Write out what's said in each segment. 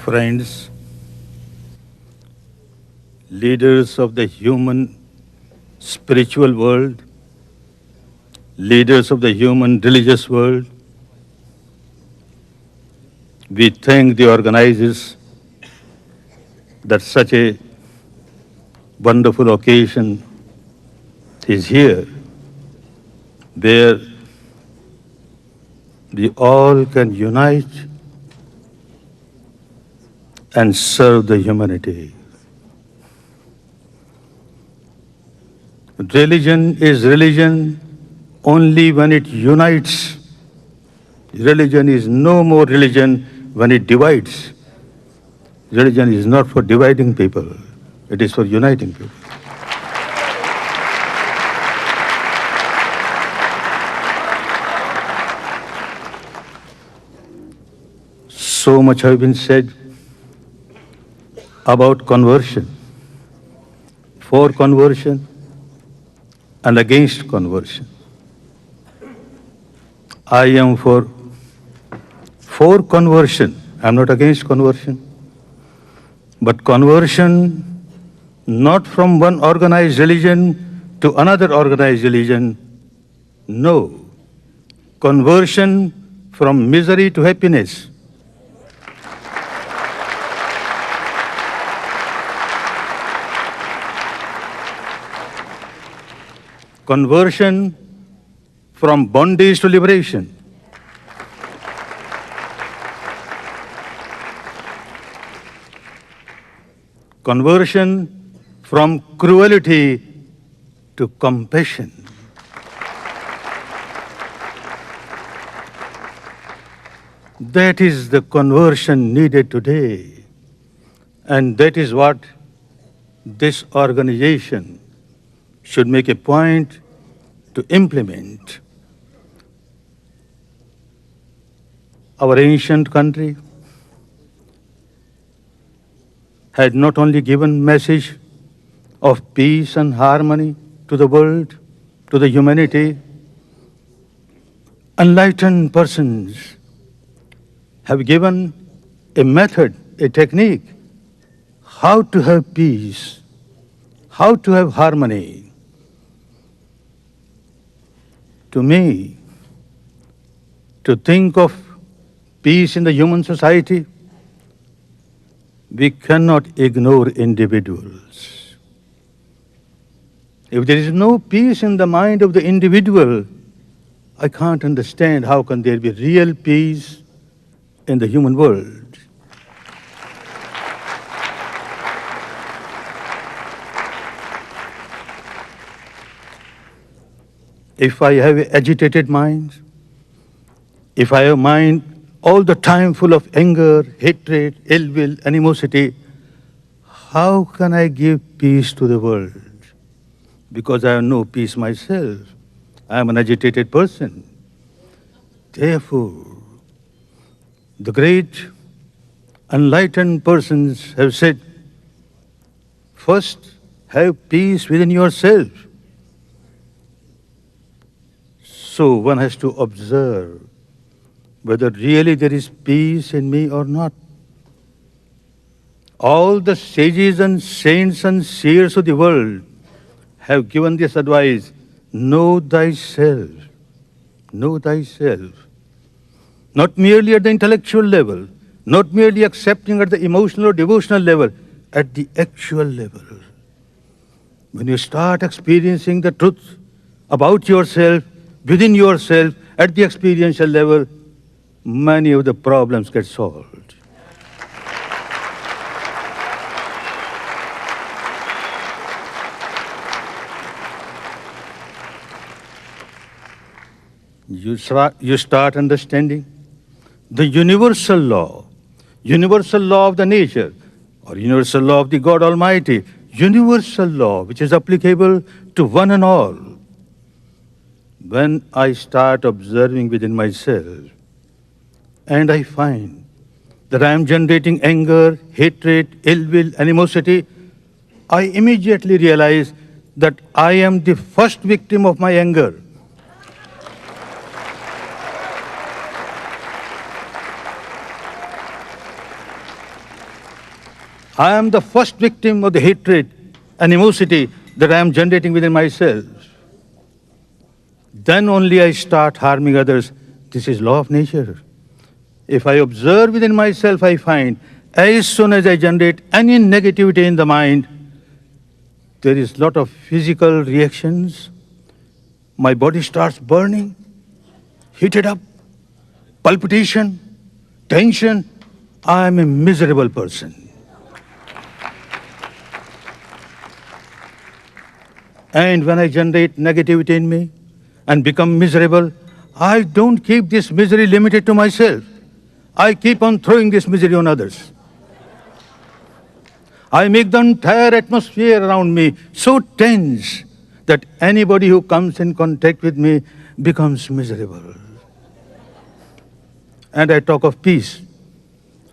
Friends, leaders of the human spiritual world, leaders of the human religious world, we thank the organizers that such a wonderful occasion is here, where we all can unite and serve the humanity. Religion is religion only when it unites. Religion is no more religion when it divides. Religion is not for dividing people, it is for uniting people. So much has been said about conversion, for conversion and against conversion. I am for conversion. I am not against conversion. But conversion not from one organized religion to another organized religion. No. Conversion from misery to happiness. Conversion from bondage to liberation. Conversion from cruelty to compassion. That is the conversion needed today. And that is what this organization should make a point to implement. Our ancient country had not only given message of peace and harmony to the world, to the humanity, enlightened persons have given a method, a technique, how to have peace, how to have harmony. To me, to think of peace in the human society, we cannot ignore individuals. If there is no peace in the mind of the individual, I can't understand how can there be real peace in the human world. If I have an agitated mind, if I have a mind all the time full of anger, hatred, ill will, animosity, how can I give peace to the world? Because I have no peace myself. I am an agitated person. Therefore, the great enlightened persons have said, first have peace within yourself. So one has to observe whether really there is peace in me or not. All the sages and saints and seers of the world have given this advice, know thyself, know thyself. Not merely at the intellectual level, not merely accepting at the emotional or devotional level, at the actual level. When you start experiencing the truth about yourself, within yourself, at the experiential level, many of the problems get solved. You start understanding the universal law of the nature, or universal law of the God Almighty, universal law which is applicable to one and all. When I start observing within myself, and I find that I am generating anger, hatred, ill will, animosity, I immediately realize that I am the first victim of my anger. I am the first victim of the hatred, animosity that I am generating within myself. Then only I start harming others. This is law of nature. If I observe within myself, I find as soon as I generate any negativity in the mind, there is a lot of physical reactions. My body starts burning, heated up, palpitation, tension. I am a miserable person. And when I generate negativity in me and become miserable, I don't keep this misery limited to myself. I keep on throwing this misery on others. I make the entire atmosphere around me so tense that anybody who comes in contact with me becomes miserable. And I talk of peace.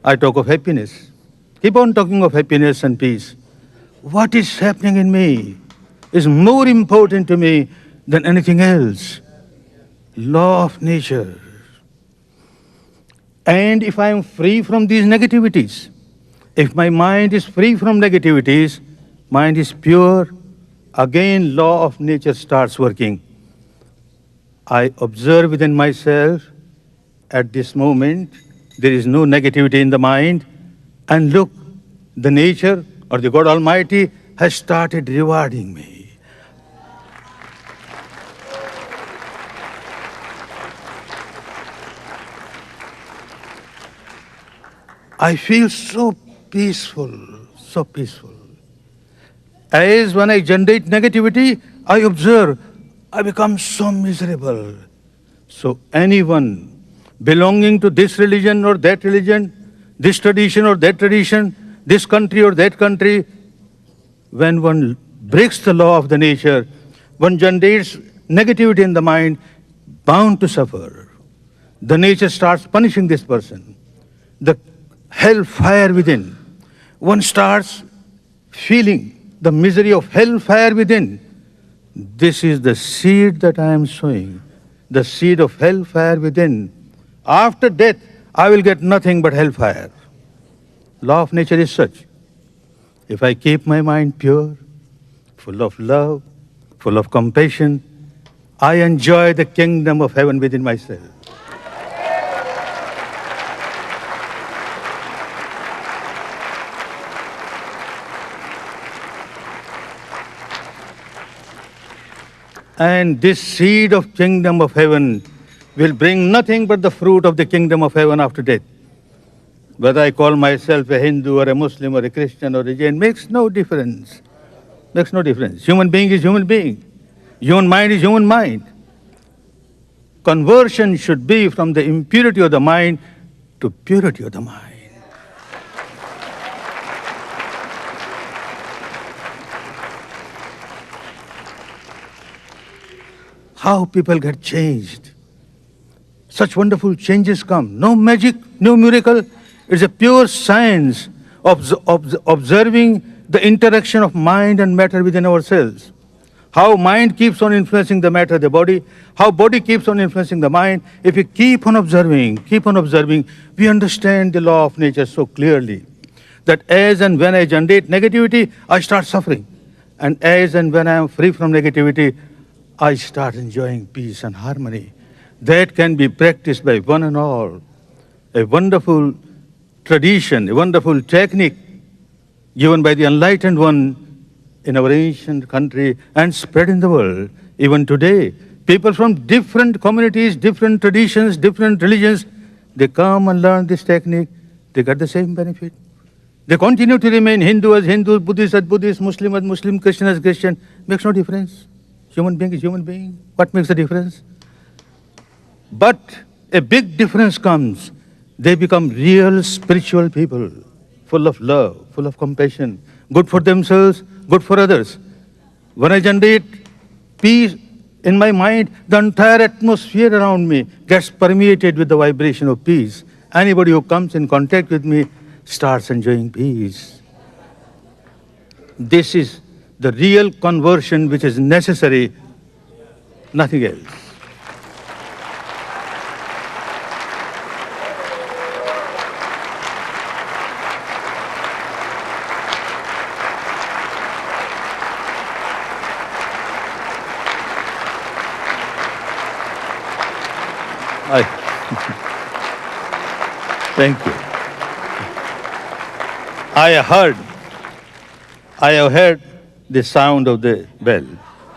I talk of happiness. Keep on talking of happiness and peace. What is happening in me is more important to me than anything else. Law of nature. And if I am free from these negativities, if my mind is free from negativities, mind is pure, again law of nature starts working. I observe within myself, at this moment, there is no negativity in the mind, and look, the nature or the God Almighty has started rewarding me. I feel so peaceful, so peaceful. As when I generate negativity, I observe, I become so miserable. So anyone belonging to this religion or that religion, this tradition or that tradition, this country or that country, when one breaks the law of the nature, one generates negativity in the mind, bound to suffer. The nature starts punishing this person. The hellfire within. One starts feeling the misery of hellfire within. This is the seed that I am sowing, the seed of hellfire within. After death, I will get nothing but hellfire. Law of nature is such. If I keep my mind pure, full of love, full of compassion, I enjoy the kingdom of heaven within myself. And this seed of kingdom of heaven will bring nothing but the fruit of the kingdom of heaven after death. Whether I call myself a Hindu or a Muslim or a Christian or a Jain makes no difference. Makes no difference. Human being is human being. Human mind is human mind. Conversion should be from the impurity of the mind to purity of the mind. How people get changed. Such wonderful changes come. No magic, no miracle. It's a pure science of observing the interaction of mind and matter within ourselves. How mind keeps on influencing the matter, the body. How body keeps on influencing the mind. If we keep on observing, we understand the law of nature so clearly that as and when I generate negativity, I start suffering. And as and when I am free from negativity, I start enjoying peace and harmony. That can be practiced by one and all. A wonderful tradition, a wonderful technique given by the enlightened one in our ancient country and spread in the world. Even today, people from different communities, different traditions, different religions, they come and learn this technique, they get the same benefit. They continue to remain Hindu as Hindu, Buddhist as Buddhist, Muslim as Muslim, Christian as Christian. Makes no difference. Human being is human being. What makes the difference? But a big difference comes. They become real spiritual people, full of love, full of compassion, good for themselves, good for others. When I generate peace in my mind, the entire atmosphere around me gets permeated with the vibration of peace. Anybody who comes in contact with me starts enjoying peace. This is the real conversion which is necessary, nothing else. I, thank you. I have heard the sound of the bell.